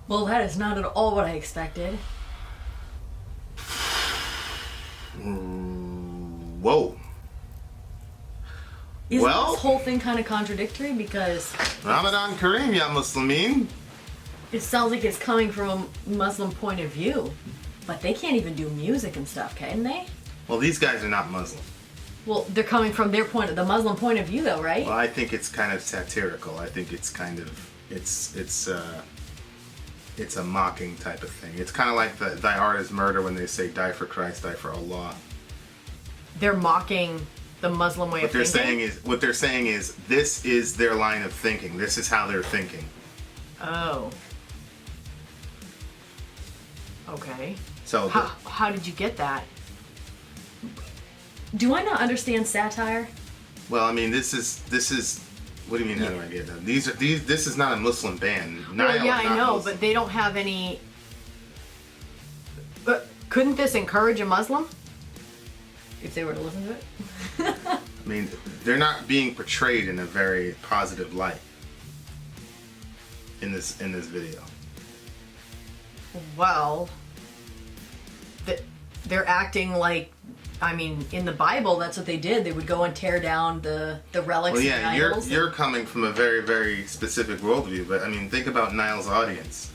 Well, that is not at all what I expected. Whoa. Isn't this whole thing kind of contradictory? Because Ramadan Kareem, ya Muslimin. it sounds like it's coming from a Muslim point of view. But they can't even do music and stuff, can they? Well, these guys are not Muslim. Well, they're coming from the Muslim point of view, though, right? Well, I think it's kind of satirical. I think it's kind of, it's a mocking type of thing. It's kind of like thy art is murder when they say die for Christ, die for Allah. They're mocking the Muslim way of thinking? What they're saying is this is their line of thinking. This is how they're thinking. Oh. Okay. So how did you get that? Do I not understand satire? Well, I mean, this is. What do you mean? How do I get that? This is not a Muslim band. Well, yeah, I know, but they don't have any. But couldn't this encourage a Muslim if they were to listen to it? I mean, they're not being portrayed in a very positive light in this video. Well, they're acting like. I mean, in the Bible, that's what they did. They would go and tear down the relics. Well, yeah, and idols. you're coming from a very, very specific worldview. But I mean, think about Nile's audience.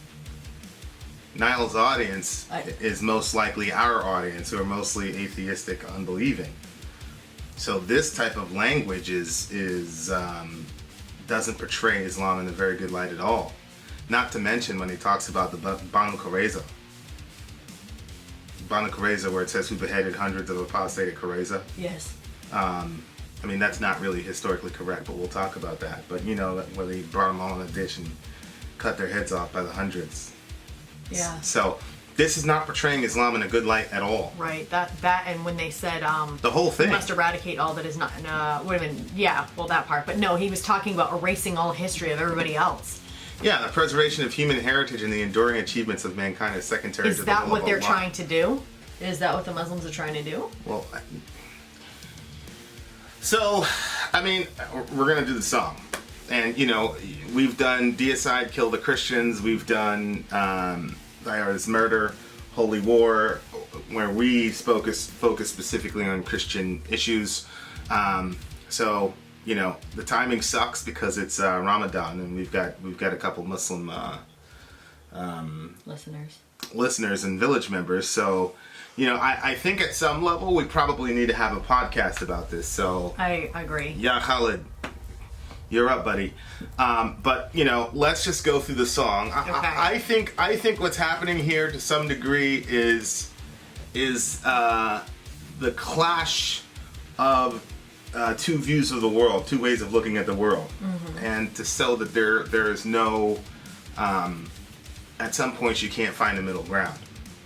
Nile's audience is most likely our audience, who are mostly atheistic, unbelieving. So this type of language doesn't portray Islam in a very good light at all. Not to mention when he talks about the Banu Qurayza. Banu Qurayza, where it says who beheaded hundreds of apostated Qurayza. Yes. I mean, that's not really historically correct, but we'll talk about that. But you know, where they brought them all in a dish and cut their heads off by the hundreds. Yeah. So this is not portraying Islam in a good light at all. Right. That and when they said the whole thing, we must eradicate all that is not. Wait a minute. Yeah. Well, that part. But no, he was talking about erasing all history of everybody else. Yeah, the preservation of human heritage and the enduring achievements of mankind is secondary to the will of Allah. Is that what they're trying to do? Is that what the Muslims are trying to do? Well, so, I mean, we're going to do the song. And, you know, we've done Deicide, Kill the Christians. We've done Thy Art is Murder, Holy War, where we focus specifically on Christian issues. So, you know, the timing sucks because it's Ramadan, and we've got a couple Muslim listeners and village members. So, you know, I think at some level we probably need to have a podcast about this. So I agree. Yeah, Khalid, you're up, buddy. But you know, let's just go through the song. Okay. I think what's happening here to some degree is the clash of two views of the world, two ways of looking at the world, and to show that there is no. At some points, you can't find a middle ground,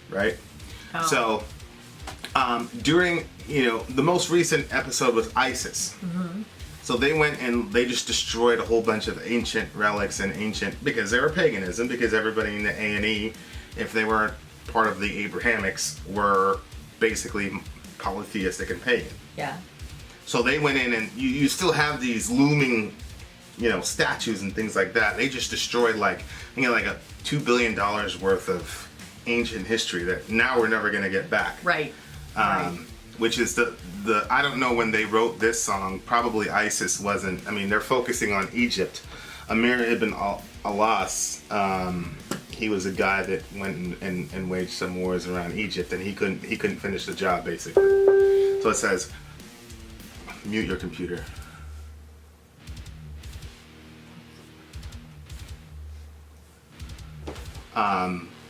right? Oh. So, during, you know, the most recent episode was ISIS. So they went and they just destroyed a whole bunch of ancient relics and because they were paganism, because everybody in the A&E, if they weren't part of the Abrahamics, were basically polytheistic and pagan. Yeah. So they went in and you still have these looming, you know, statues and things like that. They just destroyed like a $2 billion worth of ancient history that now we're never going to get back. Right. Which is the I don't know when they wrote this song. Probably ISIS wasn't. I mean, they're focusing on Egypt. Amir ibn Alas, he was a guy that went and waged some wars around Egypt, and he couldn't finish the job basically. So it says, mute your computer.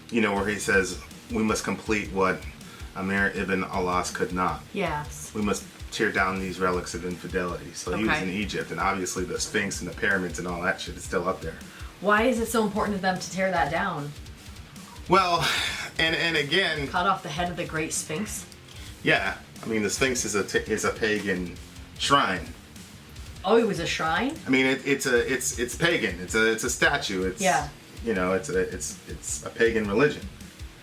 You know, where he says, we must complete what Amir ibn Alas could not. Yes. We must tear down these relics of infidelity. So he was in Egypt, and obviously the Sphinx and the pyramids and all that shit is still up there. Why is it so important to them to tear that down? Well, and again... Cut off the head of the Great Sphinx? Yeah. I mean, the Sphinx is a pagan shrine. Oh, it was a shrine? I mean, it's pagan. It's a statue. It's, yeah. You know, it's a pagan religion.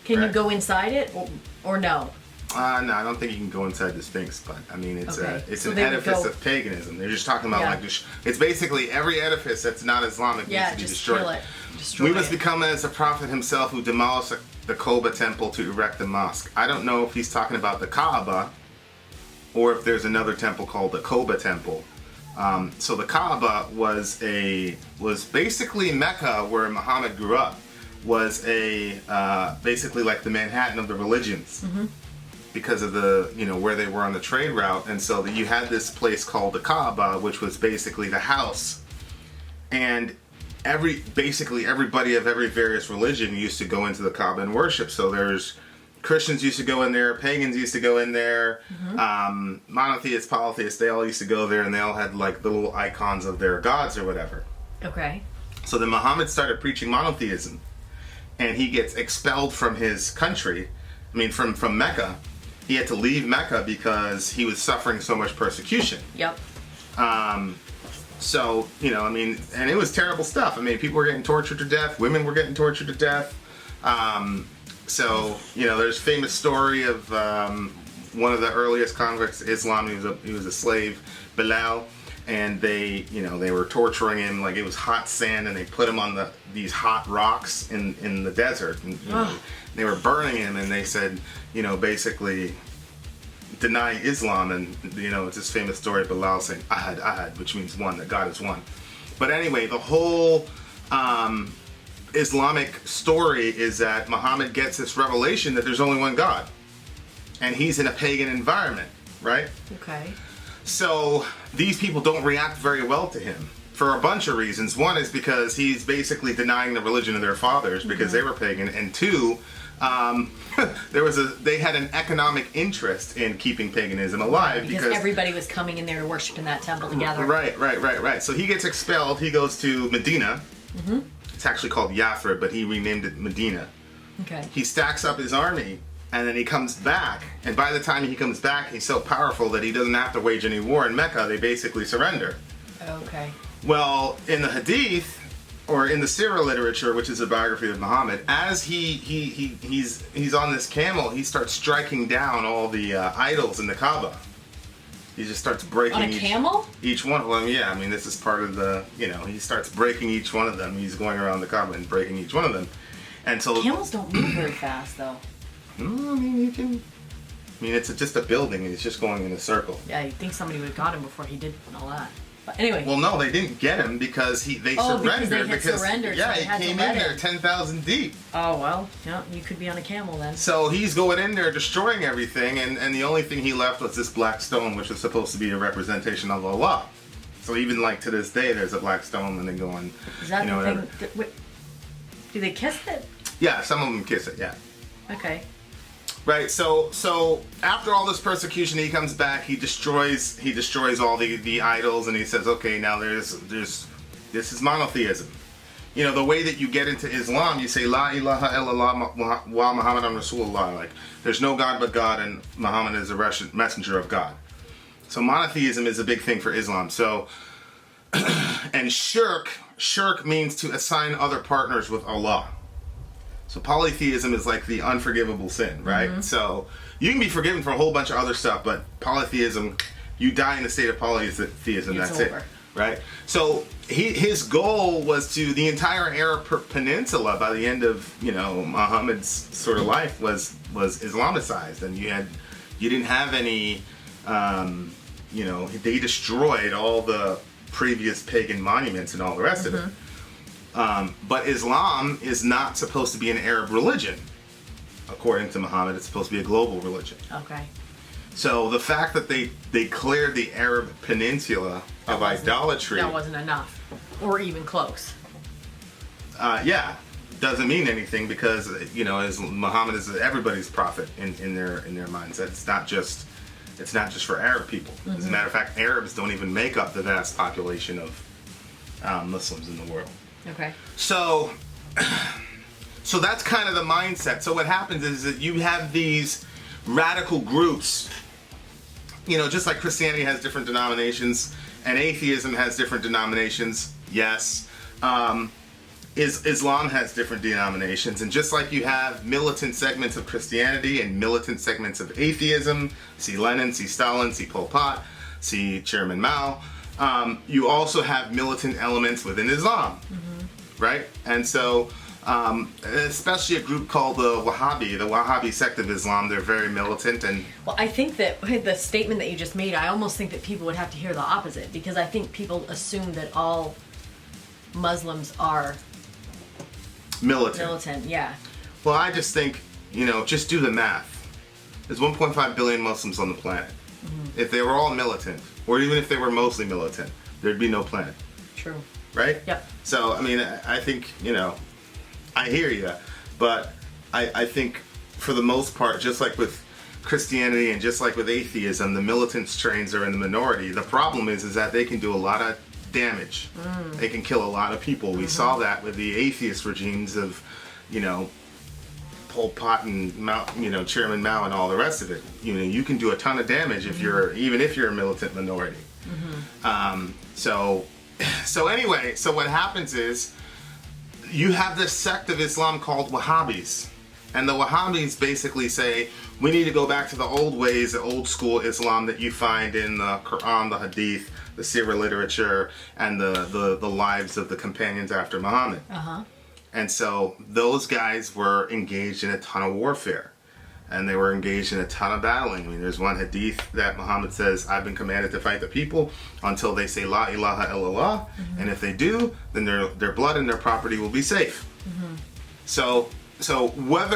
Can you go inside it or no? No, I don't think you can go inside the Sphinx, but I mean, it's So an they would edifice go- of paganism. They're just talking about Yeah. like it's basically every edifice that's not Islamic needs to be just destroyed. kill it. Destroy We must it. become as the Prophet himself who demolished the Kaaba temple to erect the mosque. I don't know if he's talking about the Kaaba or if there's another temple called the Kaaba temple. So the Kaaba was basically Mecca, where Muhammad grew up, was basically like the Manhattan of the religions. Mm-hmm. Because of the, where they were on the trade route. And so you had this place called the Kaaba, which was basically the house. And basically everybody of every various religion used to go into the Kaaba and worship. So there's Christians used to go in there, pagans used to go in there, monotheists, polytheists, they all used to go there, and they all had like the little icons of their gods or whatever. Okay. So then Muhammad started preaching monotheism, and he gets expelled from his country, from Mecca. He had to leave Mecca because he was suffering so much persecution. Yep. So, and it was terrible stuff. People were getting tortured to death. Women were getting tortured to death. So, there's a famous story of one of the earliest converts to Islam. He was a slave, Bilal, and they were torturing him like it was hot sand, and they put him on these hot rocks in the desert. And, they were burning him, and they said, basically deny Islam, and it's this famous story of Bilal saying Ahad, Ahad, which means one, that God is one. But anyway, the whole Islamic story is that Muhammad gets this revelation that there's only one God, and he's in a pagan environment, right? Okay. So these people don't react very well to him for a bunch of reasons. One is because he's basically denying the religion of their fathers because they were pagan, and two, they had an economic interest in keeping paganism alive because everybody was coming in there to worship in that temple together. Right. So he gets expelled. He goes to Medina. Mm-hmm. It's actually called Yathrib, but he renamed it Medina. Okay. He stacks up his army, and then he comes back. And by the time he comes back, he's so powerful that he doesn't have to wage any war in Mecca. They basically surrender. Okay. Well, in the Hadith, or in the Sirah literature, which is a biography of Muhammad, as he's on this camel, he starts striking down all the idols in the Kaaba. He just starts breaking on a camel? each one of them. Yeah, this is part of the, he starts breaking each one of them. He's going around the Kaaba and breaking each one of them. And so camels don't move very fast, though. You can. It's just a building, and it's just going in a circle. Yeah, you'd think somebody would have got him before he did all that. But anyway. Well, no, they didn't get him because they surrendered. Because surrendered. Yeah, so he came in there 10,000 deep. Oh, well, yeah, you could be on a camel then. So he's going in there destroying everything, and the only thing he left was this black stone, which was supposed to be a representation of Allah. So even like to this day, there's a black stone, and they go on. Is that the whatever. thing? Do they kiss it? Yeah, some of them kiss it. Yeah. Okay. Right. So after all this persecution, he comes back. He destroys all the idols, and he says, okay, now this is monotheism. The way that you get into Islam, you say La ilaha illallah wa Muhammadan Rasulullah. Like there's no God but God, and Muhammad is a messenger of God. So monotheism is a big thing for Islam. So and shirk means to assign other partners with Allah. So polytheism is like the unforgivable sin, right? Mm-hmm. So you can be forgiven for a whole bunch of other stuff, but polytheism, you die in the state of polytheism, that's over. it, right? So his goal was to the entire Arab peninsula by the end of Muhammad's sort of life was Islamicized, and you didn't have any they destroyed all the previous pagan monuments and all the rest of it. But Islam is not supposed to be an Arab religion. According to Muhammad, it's supposed to be a global religion. Okay. So the fact that they cleared the Arab peninsula of idolatry... That wasn't enough. Or even close. Doesn't mean anything because, Muhammad is everybody's prophet in their mindset. It's not just for Arab people. Mm-hmm. As a matter of fact, Arabs don't even make up the vast population of Muslims in the world. Okay. So that's kind of the mindset. So what happens is that you have these radical groups, just like Christianity has different denominations and atheism has different denominations. Yes. Islam has different denominations, and just like you have militant segments of Christianity and militant segments of atheism, see Lenin, see Stalin, see Pol Pot, see Chairman Mao, you also have militant elements within Islam, right? And so, especially a group called the Wahhabi sect of Islam, they're very militant. And well, I think that the statement that you just made, I almost think that people would have to hear the opposite, because I think people assume that all Muslims are militant, yeah. Well, I just think, just do the math. There's 1.5 billion Muslims on the planet. If they were all militant, or even if they were mostly militant, there'd be no planet. True. Right? Yep. So, I mean, I think, I hear you, but I think for the most part, just like with Christianity and just like with atheism, the militant strains are in the minority. The problem is that they can do a lot of damage. They can kill a lot of people. We saw that with the atheist regimes of, Pol Pot and Mao, Chairman Mao and all the rest of it. You can do a ton of damage if even if you're a militant minority. So anyway, so what happens is you have this sect of Islam called Wahhabis. And the Wahhabis basically say, we need to go back to the old ways, the old school Islam that you find in the Quran, the Hadith, the Sirah literature, and the lives of the companions after Muhammad. And so those guys were engaged in a ton of warfare. And they were engaged in a ton of battling. I mean, there's one hadith that Muhammad says, I've been commanded to fight the people until they say La ilaha illallah. And if they do, then their blood and their property will be safe. So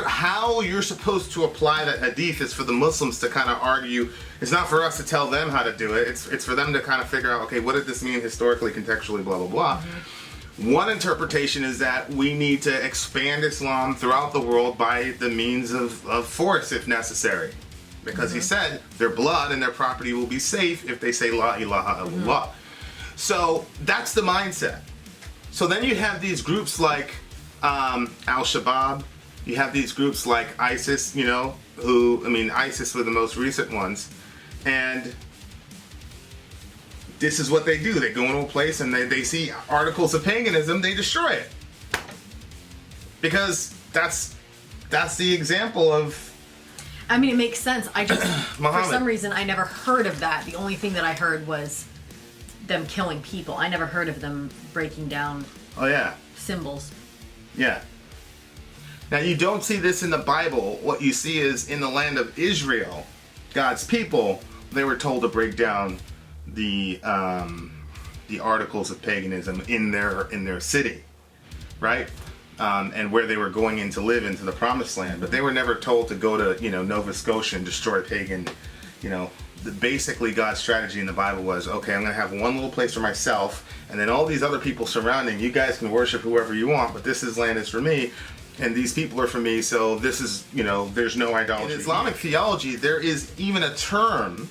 how you're supposed to apply that hadith is for the Muslims to kind of argue. It's not for us to tell them how to do it. It's for them to kind of figure out, okay, what did this mean historically, contextually, blah, blah, blah. One interpretation is that we need to expand Islam throughout the world by the means of force if necessary. Because he said their blood and their property will be safe if they say La ilaha illallah. So that's the mindset. So then you have these groups like Al-Shabaab. You have these groups like ISIS, ISIS were the most recent ones. And this is what they do. They go into a place and they see articles of paganism, they destroy it. Because that's the example of... I mean, it makes sense. I just, Muhammad. for some reason, I never heard of that. The only thing that I heard was them killing people. I never heard of them breaking down symbols. Yeah. Now, you don't see this in the Bible. What you see is in the land of Israel, God's people, they were told to break down the articles of paganism in their city, right? And where they were going in to live into the promised land. But they were never told to go to, Nova Scotia and destroy pagan, basically God's strategy in the Bible was, okay, I'm going to have one little place for myself, and then all these other people surrounding, you guys can worship whoever you want, but this land is for me, and these people are for me, so this is, there's no idolatry. In Islamic theology, there is even a term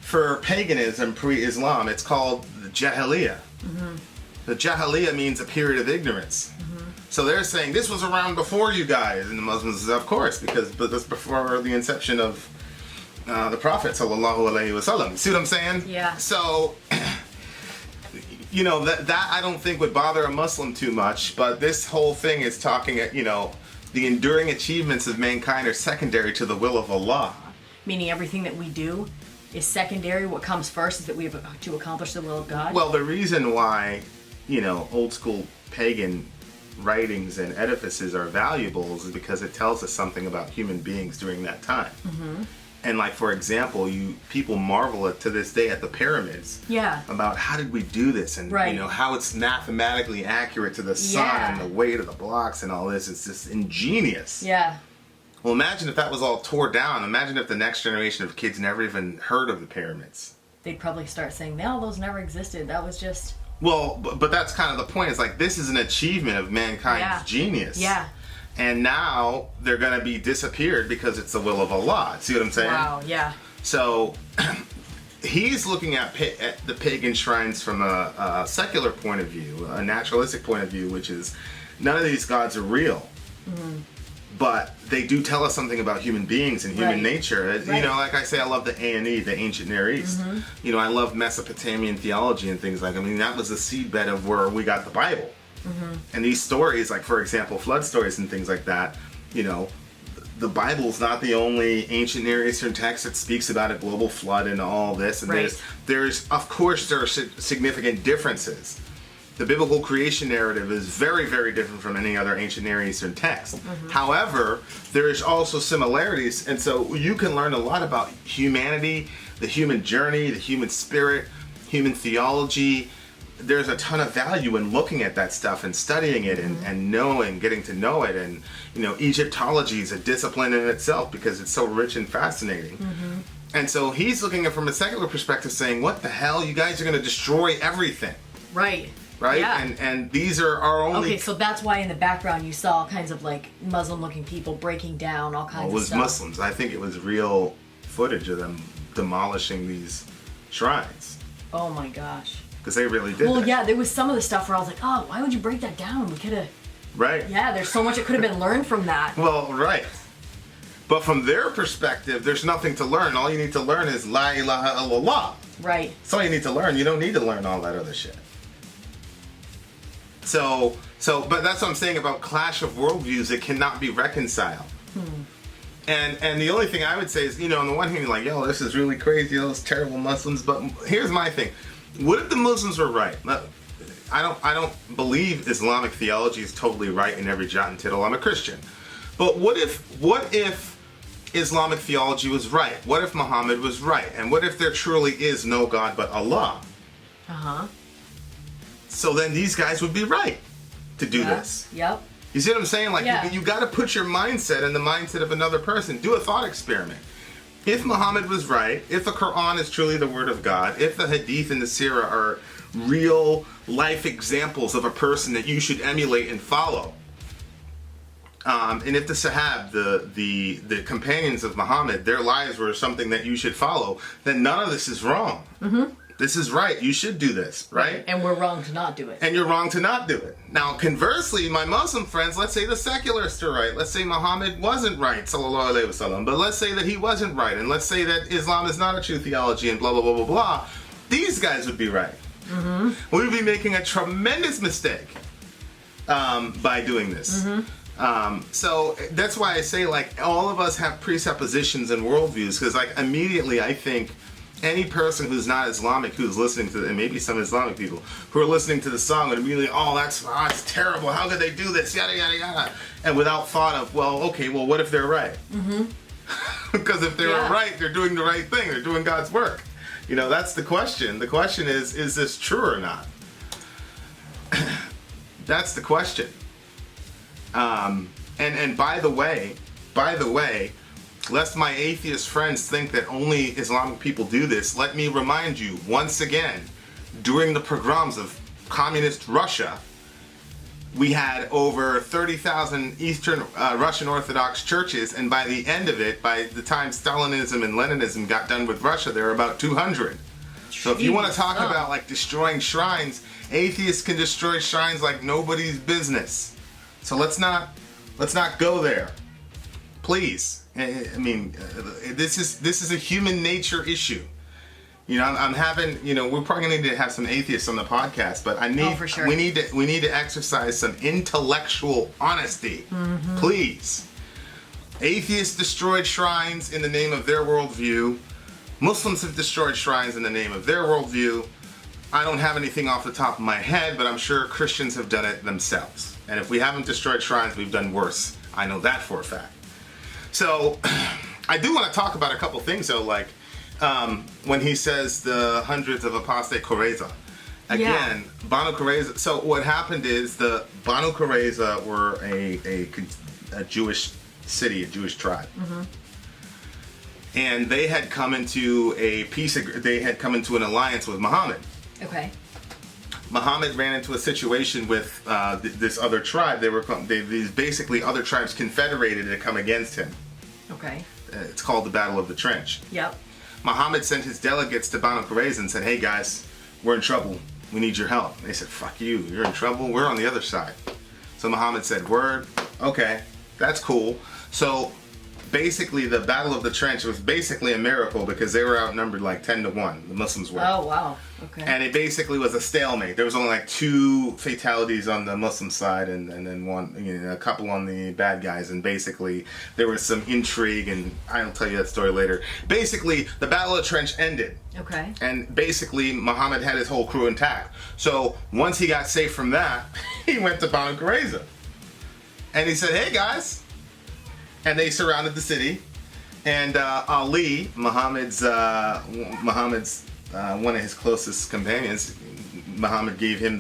for paganism pre-Islam. It's called the Jahiliyyah. The Jahiliyyah means a period of ignorance. So they're saying this was around before you guys, and the Muslims, of course, but that's before the inception of the Prophet sallallahu alaihi wasallam. See what I'm saying? Yeah. So, that I don't think would bother a Muslim too much, but this whole thing is talking at, the enduring achievements of mankind are secondary to the will of Allah. Meaning everything that we do is secondary. What comes first is that we have to accomplish the will of God. Well, the reason why, old school pagan writings and edifices are valuable is because it tells us something about human beings during that time. And like, for example, people marvel to this day at the pyramids. Yeah. About how did we do this, and how it's mathematically accurate to the sun and the weight of the blocks and all this. It's just ingenious. Yeah. Well, imagine if that was all tore down. Imagine if the next generation of kids never even heard of the pyramids. They'd probably start saying, no, those never existed. That was just... Well, but that's kind of the point. It's like, this is an achievement of mankind's genius. Yeah. And now they're going to be disappeared because it's the will of Allah. See what I'm saying? Wow, yeah. So he's looking at the pagan shrines from a secular point of view, a naturalistic point of view, which is none of these gods are real. But they do tell us something about human beings and human nature. Like I say, I love the A&E, the ancient Near East. I love Mesopotamian theology and things like that. I mean, that was the seedbed of where we got the Bible. And these stories, like for example, flood stories and things like that, you know, the Bible's not the only ancient Near Eastern text that speaks about a global flood and all this. And there's of course, there are significant differences. The biblical creation narrative is very, very different from any other ancient Near Eastern text. However, there is also similarities, and so you can learn a lot about humanity, the human journey, the human spirit, human theology. There's a ton of value in looking at that stuff and studying it and knowing, getting to know it. And, you know, Egyptology is a discipline in itself because it's so rich and fascinating. And so he's looking at it from a secular perspective saying, what the hell? You guys are going to destroy everything. Right. Yeah. And these are our only... Okay, so that's why in the background you saw all kinds of like Muslim-looking people breaking down all kinds of stuff. It was Muslims. I think it was real footage of them demolishing these shrines. Oh my gosh. Because they really did. Well, yeah, there was some of the stuff where I was like, oh, why would you break that down? We could have... Right. Yeah, there's so much that could have been learned from that. Well, right. But from their perspective, there's nothing to learn. All you need to learn is La ilaha illallah. Right. That's all you need to learn. You don't need to learn all that other shit. But that's what I'm saying about clash of worldviews. It cannot be reconciled. And the only thing I would say is, you know, on the one hand, you're like, yo, this is really crazy, those terrible Muslims. But here's my thing. What if the Muslims were right? I don't believe Islamic theology is totally right in every jot and tittle. I'm a Christian. But what if Islamic theology was right? What if Muhammad was right? And what if there truly is no God but Allah? So then these guys would be right to do this. Yep. You see what I'm saying? Like, you got to put your mindset in the mindset of another person. Do a thought experiment. If Muhammad was right, if the Quran is truly the word of God, if the Hadith and the Sirah are real life examples of a person that you should emulate and follow, and if the Sahab, the companions of Muhammad, their lives were something that you should follow, then none of this is wrong. This is right. You should do this, right? And we're wrong to not do it. And you're wrong to not do it. Now, conversely, my Muslim friends, let's say the secularists are right. Let's say Muhammad wasn't right, sallallahu alaihi wasallam. But let's say that he wasn't right. And let's say that Islam is not a true theology and blah, blah, blah, blah, blah. These guys would be right. We would be making a tremendous mistake by doing this. So that's why I say, like, all of us have presuppositions and worldviews. Because, like, immediately I think... any person who's not Islamic who's listening to, and maybe some Islamic people who are listening to the song would immediately, that's terrible. How could they do this? Yada yada yada. And without thought of, what if they're right? Because if they're right, they're doing the right thing. They're doing God's work. You know, that's the question. The question is this true or not? That's the question. And by the way. Lest my atheist friends think that only Islamic people do this, let me remind you once again, during the pogroms of communist Russia, we had over 30,000 Eastern Russian Orthodox churches, and by the end of it, by the time Stalinism and Leninism got done with Russia, there were about 200. So if you want to talk about like destroying shrines, atheists can destroy shrines like nobody's business. So let's not go there, please. I mean, this is a human nature issue. You know, I'm having, you know, we're probably gonna need to have some atheists on the podcast, but for sure. we need to exercise some intellectual honesty, please. Atheists destroyed shrines in the name of their worldview. Muslims have destroyed shrines in the name of their worldview. I don't have anything off the top of my head, but I'm sure Christians have done it themselves. And if we haven't destroyed shrines, we've done worse. I know that for a fact. So, I do want to talk about a couple things though, like when he says the hundreds of apostate Qurayza. Again, Banu Qurayza. So what happened is the Banu Qurayza were a Jewish city, a Jewish tribe, and they had come into an alliance with Muhammad. Okay. Muhammad ran into a situation with this other tribe. These basically other tribes confederated to come against him. Okay. It's called the Battle of the Trench. Yep. Muhammad sent his delegates to Banu Qurayza and said, hey guys, we're in trouble. We need your help. They said, fuck you. You're in trouble. We're on the other side. So Muhammad said, word. Okay, that's cool. So basically the Battle of the Trench was basically a miracle because they were outnumbered like 10-1. The Muslims were. Oh wow. Okay. And it basically was a stalemate. There was only like 2 fatalities on the Muslim side, and then one, a couple on the bad guys. And basically there was some intrigue, and I'll tell you that story later. Basically, the Battle of the Trench ended. Okay. And basically, Muhammad had his whole crew intact. So once he got safe from that, he went to Banu Qurayza, and he said, "Hey guys." And they surrounded the city, and Ali, Muhammad's one of his closest companions, Muhammad gave him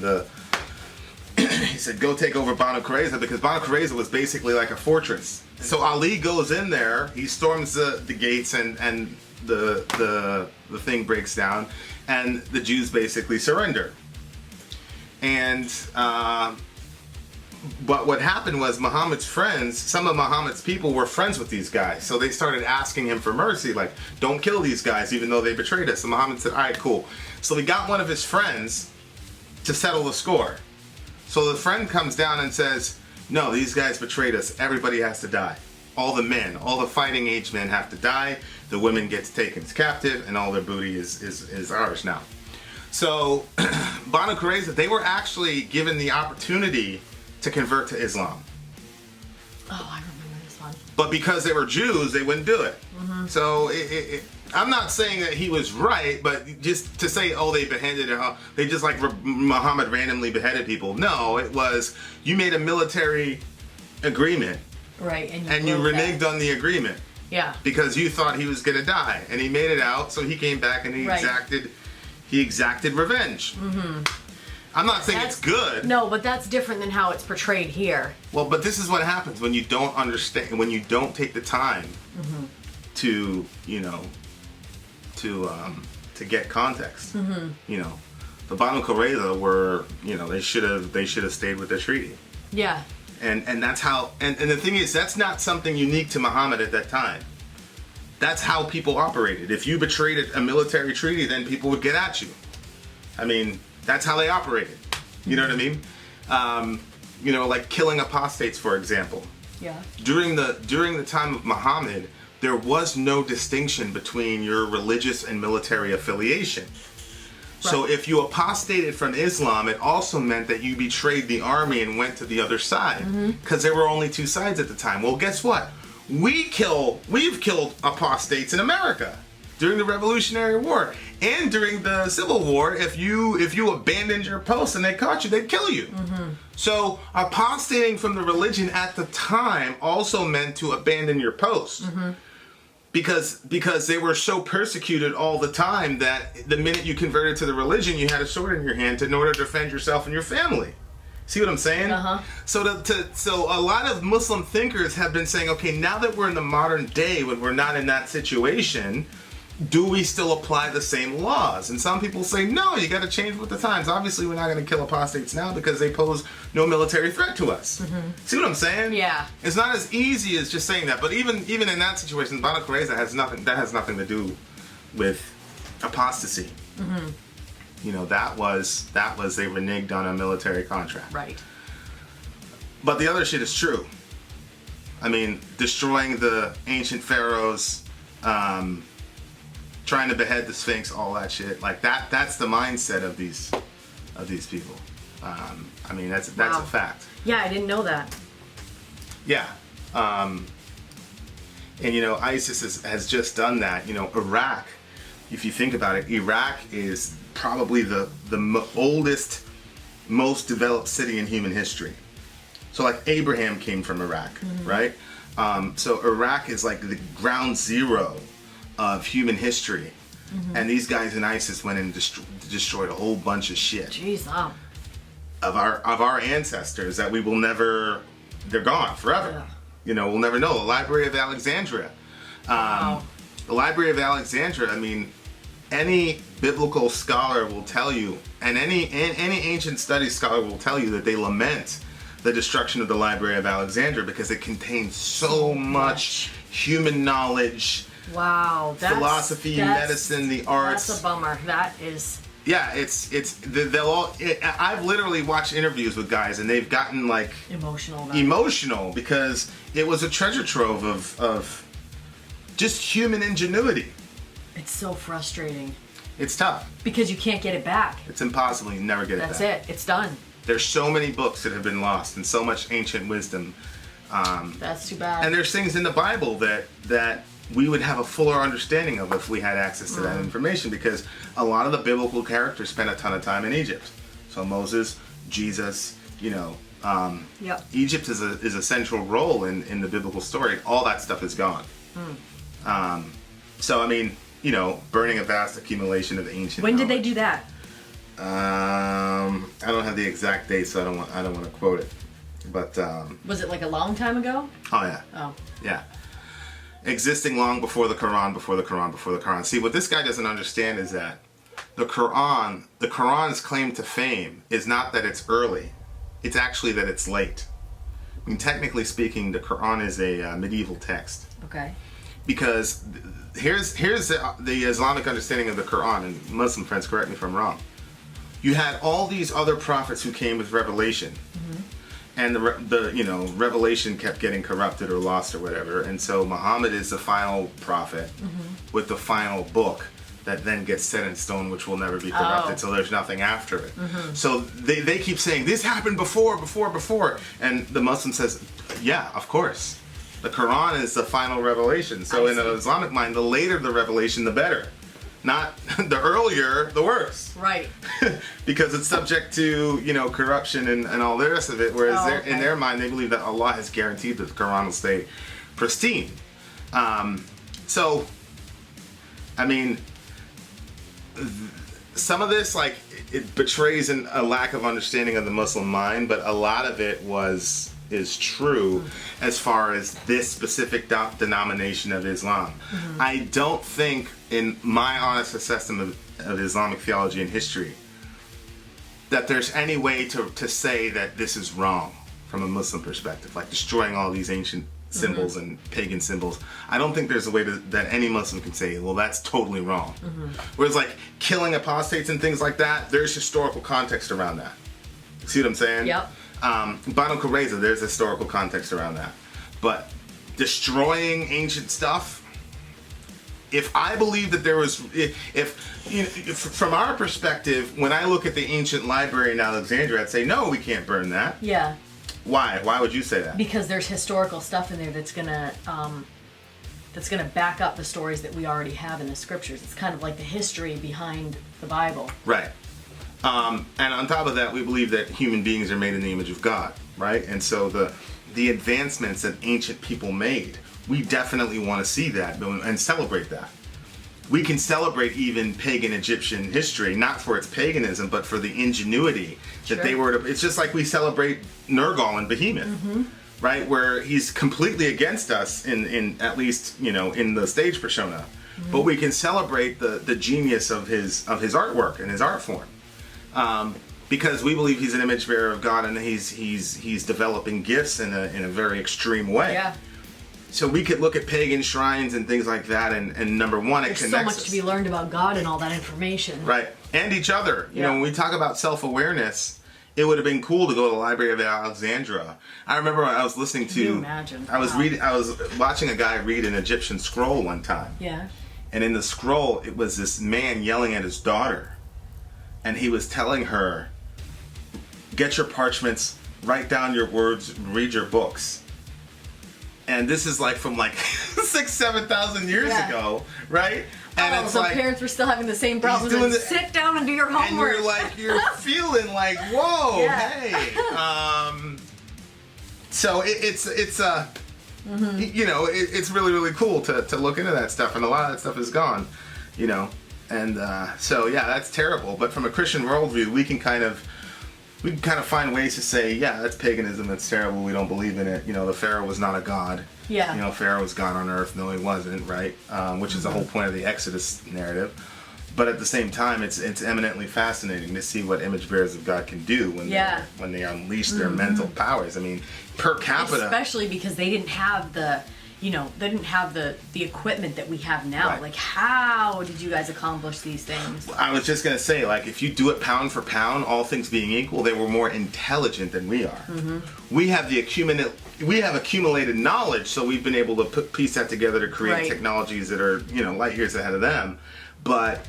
he said, "Go take over Banu Qurayza," because Banu Qurayza was basically like a fortress. So Ali goes in there, he storms the gates, and the thing breaks down, and the Jews basically surrender. And but what happened was Muhammad's friends, some of Muhammad's people were friends with these guys. So they started asking him for mercy, like, don't kill these guys even though they betrayed us. And Muhammad said, all right, cool. So he got one of his friends to settle the score. So the friend comes down and says, no, these guys betrayed us. Everybody has to die. All the men, all the fighting age men have to die. The women get taken captive, and all their booty is ours now. So Banu Qurayza, they were actually given the opportunity to convert to Islam. Oh, I remember this one. But because they were Jews, they wouldn't do it. Mm-hmm. So I'm not saying that he was right, but just to say, oh, they beheaded, they just like Muhammad randomly beheaded people. No, it was, you made a military agreement. Right, and you reneged on the agreement. Yeah. Because you thought he was going to die. And he made it out, so he came back and he exacted revenge. Mm-hmm. I'm not saying it's good. No, but that's different than how it's portrayed here. Well, but this is what happens when you don't understand, when you don't take the time to, to get context. Mm-hmm. The Banu Qurayza were, they should have stayed with the treaty. Yeah. And that's how, and the thing is, that's not something unique to Muhammad at that time. That's how people operated. If you betrayed a military treaty, then people would get at you. I mean, that's how they operated. You know what I mean? Like killing apostates, for example. Yeah. During the time of Muhammad, there was no distinction between your religious and military affiliation. Right. So if you apostated from Islam, it also meant that you betrayed the army and went to the other side. Because there were only 2 sides at the time. Well, guess what? We've killed apostates in America during the Revolutionary War and during the Civil War. If you abandoned your post and they caught you, they'd kill you. So apostating from the religion at the time also meant to abandon your post. Because they were so persecuted all the time that the minute you converted to the religion, you had a sword in your hand in order to defend yourself and your family. See what I'm saying? So a lot of Muslim thinkers have been saying, okay, now that we're in the modern day when we're not in that situation, do we still apply the same laws? And some people say, no, you got to change with the times. Obviously, we're not going to kill apostates now because they pose no military threat to us. See what I'm saying? Yeah. It's not as easy as just saying that. But even in that situation, Banu Qurayza has nothing to do with apostasy. That was they reneged on a military contract. Right. But the other shit is true. I mean, destroying the ancient pharaohs, trying to behead the Sphinx, all that shit. Like that's the mindset of these people. I mean, that's a fact. Yeah, I didn't know that. Yeah. And ISIS has just done that. Iraq, if you think about it, Iraq is probably the oldest, most developed city in human history. So like Abraham came from Iraq, right? So Iraq is like the ground zero of human history. And these guys in ISIS went and destroyed a whole bunch of shit. Jeez, of our ancestors that we will never, they're gone forever. Yeah. We'll never know. The Library of Alexandria. The Library of Alexandria, I mean, any biblical scholar will tell you, and any ancient studies scholar will tell you that they lament the destruction of the Library of Alexandria because it contains so much human knowledge. Wow, philosophy, medicine, the arts. That's a bummer. That is. Yeah, they'll all. I've literally watched interviews with guys, and they've gotten like emotional because it was a treasure trove just human ingenuity. It's so frustrating. It's tough. Because you can't get it back. It's impossible. You never get it back. That's it. It's done. There's so many books that have been lost and so much ancient wisdom. That's too bad. And there's things in the Bible that we would have a fuller understanding of if we had access to that information, because a lot of the biblical characters spent a ton of time in Egypt. So Moses, Jesus, Egypt is a central role in the biblical story. All that stuff is gone. So I mean, burning a vast accumulation of ancient When knowledge. did they do that? I don't have the exact date, so I don't want to quote it. But was it like a long time ago? Oh yeah. Oh. Yeah. Existing long before the Quran, before the Quran, before the Quran. See, what this guy doesn't understand is that the Quran's claim to fame is not that it's early. It's actually that it's late. I mean, technically speaking, the Quran is a medieval text. Okay. Because here's the Islamic understanding of the Quran, and Muslim friends, correct me if I'm wrong. You had all these other prophets who came with revelation. And the revelation kept getting corrupted or lost or whatever, and so Muhammad is the final prophet with the final book that then gets set in stone, which will never be corrupted. So there's nothing after it. So they keep saying this happened before, and the Muslim says, yeah, of course, the Quran is the final revelation. So in the Islamic mind, the later the revelation, the better. Not the earlier, the worse. Right. Because it's subject to, corruption and all the rest of it. Whereas in their mind, they believe that Allah has guaranteed that the Quran will stay pristine. So, I mean, some of this, it betrays a lack of understanding of the Muslim mind, but a lot of it is true as far as this specific denomination of Islam. I don't think, in my honest assessment of Islamic theology and history, that there's any way to say that this is wrong from a Muslim perspective, like destroying all these ancient symbols and pagan symbols. I don't think there's a way that any Muslim can say, well, that's totally wrong. Whereas killing apostates and things like that, there's historical context around that. See what I'm saying? Yep. Banu Qurayza, there's historical context around that. But destroying ancient stuff, if I believe that there was, if from our perspective, when I look at the ancient library in Alexandria, I'd say, no, we can't burn that. Yeah. Why? Why would you say that? Because there's historical stuff in there that's gonna back up the stories that we already have in the scriptures. It's kind of like the history behind the Bible. Right. And on top of that, we believe that human beings are made in the image of God, right? And so the advancements that ancient people made, we definitely want to see that and celebrate that. We can celebrate even pagan Egyptian history, not for its paganism, but for the ingenuity that they were. It's just like we celebrate Nergal and Behemoth, right? Where he's completely against us in at least, in the stage persona. But we can celebrate the genius of his artwork and his art form. Because we believe he's an image bearer of God, and he's developing gifts in a very extreme way. Yeah. So we could look at pagan shrines and things like that, and number one, it connects us. There's so much to be learned about God and all that information. Right, and each other. You know, when we talk about self-awareness, it would have been cool to go to the Library of Alexandria. I remember I was listening to. Can you imagine? I was watching a guy read an Egyptian scroll one time. Yeah. And in the scroll, it was this man yelling at his daughter, and he was telling her, "Get your parchments, write down your words, read your books." And this is from 6,000-7,000 years ago, right? And so parents were still having the same problems. Sit down and do your homework. And you're feeling whoa, hey. So it's it's really, really cool to look into that stuff, and a lot of that stuff is gone, and so yeah, that's terrible. But from a Christian worldview, we can kind of find ways to say, yeah, that's paganism, that's terrible, we don't believe in it. The Pharaoh was not a god. Yeah. Pharaoh was God on earth. No, he wasn't, right? Which is the whole point of the Exodus narrative. But at the same time, it's eminently fascinating to see what image bearers of God can do when they unleash their mental powers. I mean, per capita. Especially because they didn't have the they didn't have the equipment that we have now. Right. Like, how did you guys accomplish these things? I was just going to say, like, if you do it pound for pound, all things being equal, they were more intelligent than we are. Mm-hmm. We have accumulated knowledge, so we've been able to piece that together to create technologies that are, light years ahead of them. But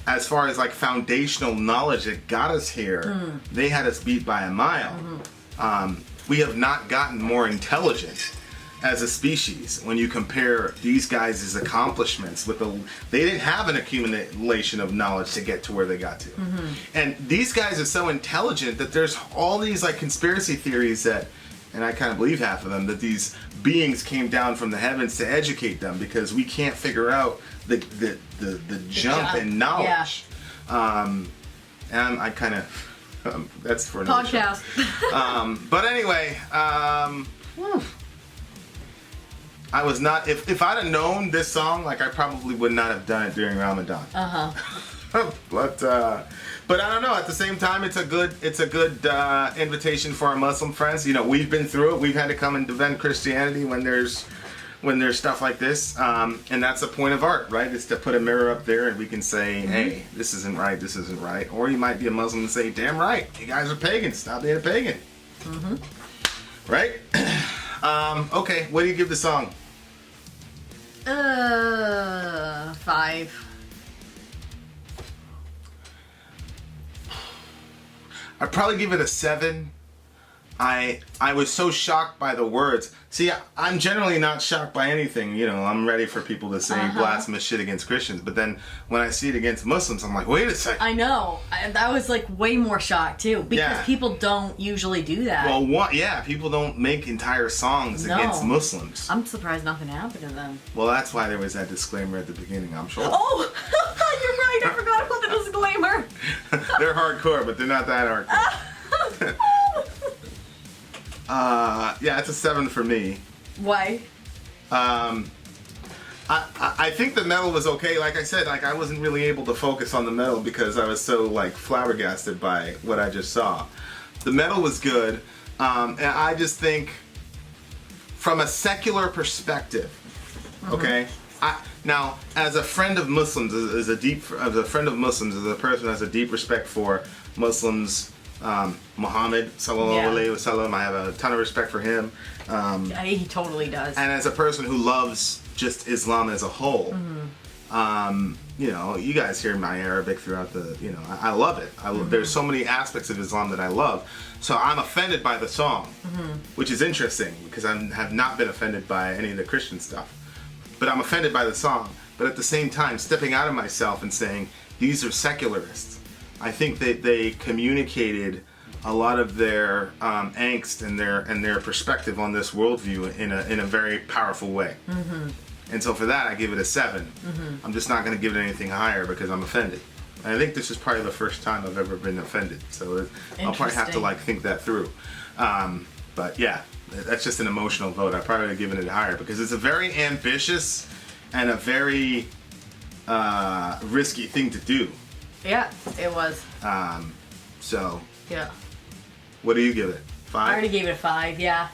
as far as like foundational knowledge that got us here, they had us beat by a mile. Mm-hmm. We have not gotten more intelligent as a species when you compare these guys' accomplishments with they didn't have an accumulation of knowledge to get to where they got to. Mm-hmm. And these guys are so intelligent that there's all these like conspiracy theories that, and I kind of believe half of them, that these beings came down from the heavens to educate them because we can't figure out the jump in knowledge. Yeah. And I kind of that's for another podcast. But anyway, I was not. If I'd have known this song, like I probably would not have done it during Ramadan. But I don't know. At the same time, it's a good invitation for our Muslim friends. We've been through it. We've had to come and defend Christianity when there's stuff like this, and that's the point of art, right? It's to put a mirror up there and we can say, hey, this isn't right, this isn't right. Or you might be a Muslim and say, damn right, you guys are pagans, stop being a pagan. Mm-hmm. Right? Okay, what do you give the song? 5. I'd probably give it a 7. I was so shocked by the words. See, I'm generally not shocked by anything. I'm ready for people to say blasphemous shit against Christians. But then when I see it against Muslims, I'm like, wait a second. I know. I was like way more shocked too. Because people don't usually do that. Well, people don't make entire songs against Muslims. I'm surprised nothing happened to them. Well, that's why there was that disclaimer at the beginning, I'm sure. Oh, you're right. I forgot about the disclaimer. They're hardcore, but they're not that hardcore. It's a 7 for me. Why? I think the metal was okay. Like I said, I wasn't really able to focus on the metal because I was so flabbergasted by what I just saw. The metal was good, and I just think from a secular perspective, okay. Now, as a friend of Muslims, as a person who has a deep respect for Muslims. Muhammad sallallahu alaihi wasallam, I have a ton of respect for him. He totally does. And as a person who loves just Islam as a whole, you guys hear my Arabic throughout the, I love it. There's so many aspects of Islam that I love. So I'm offended by the song, which is interesting because I have not been offended by any of the Christian stuff. But I'm offended by the song. But at the same time, stepping out of myself and saying, these are secularists. I think that they communicated a lot of their angst and their perspective on this worldview in a very powerful way. Mm-hmm. And so for that, I give it a 7. Mm-hmm. I'm just not going to give it anything higher because I'm offended. And I think this is probably the first time I've ever been offended. So I'll probably have to think that through. But yeah, that's just an emotional vote. I probably would have given it higher because it's a very ambitious and a very risky thing to do. Yeah, it was. So. Yeah. What do you give it? 5? I already gave it a 5. Yeah.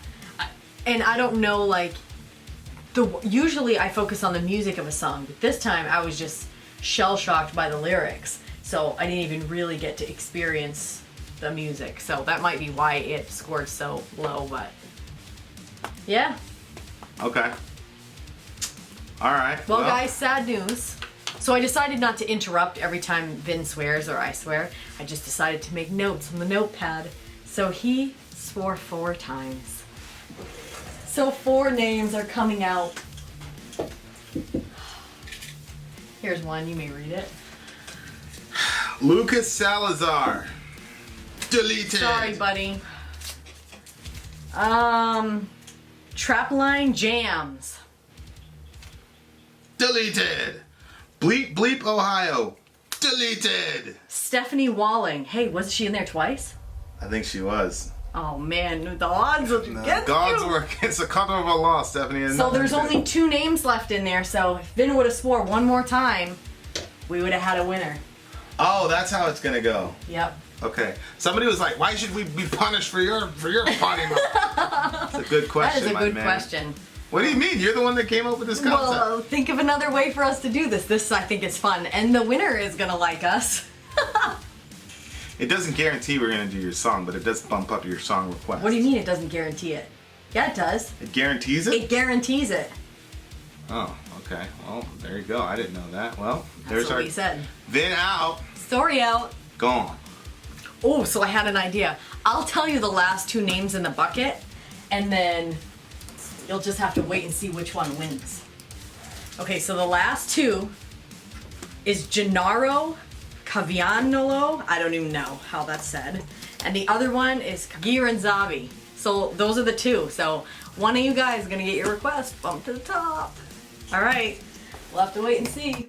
And I don't know, usually I focus on the music of a song, but this time I was just shell-shocked by the lyrics, so I didn't even really get to experience the music. So that might be why it scored so low, but yeah. Okay. All right. Well, guys, sad news. So I decided not to interrupt every time Vin swears or I swear. I just decided to make notes on the notepad. So he swore 4 times. So 4 names are coming out. Here's one, you may read it. Lucas Salazar. Deleted. Sorry, buddy. Trapline Jams. Deleted. Bleep Bleep Ohio. Deleted. Stephanie Walling. Hey, wasn't she in there twice? I think she was. Oh man, the odds were against Gods you. were against the color of a law, Stephanie. So there's only 2 names left in there, so if Vin would have swore one more time, we would have had a winner. Oh, that's how it's gonna go. Yep. Okay. Somebody was like, why should we be punished for your potty mouth? That's a good question, That is a good man. question. What do you mean? You're the one that came up with this concept. Well, think of another way for us to do this. This, I think, is fun. And the winner is going to like us. It doesn't guarantee we're going to do your song, but it does bump up your song request. What do you mean it doesn't guarantee it? Yeah, it does. It guarantees it? It guarantees it. Oh, okay. Well, there you go. I didn't know that. Well, That's there's what our... we said. Vin out. Sori out. Gone. Oh, so I had an idea. I'll tell you the last 2 names in the bucket, and then you'll just have to wait and see which one wins. Okay, so the last 2 is Gennaro Cavianolo. I don't even know how that's said. And the other one is Giranzabi. So those are the 2. So one of you guys is gonna get your request bumped to the top. All right, we'll have to wait and see.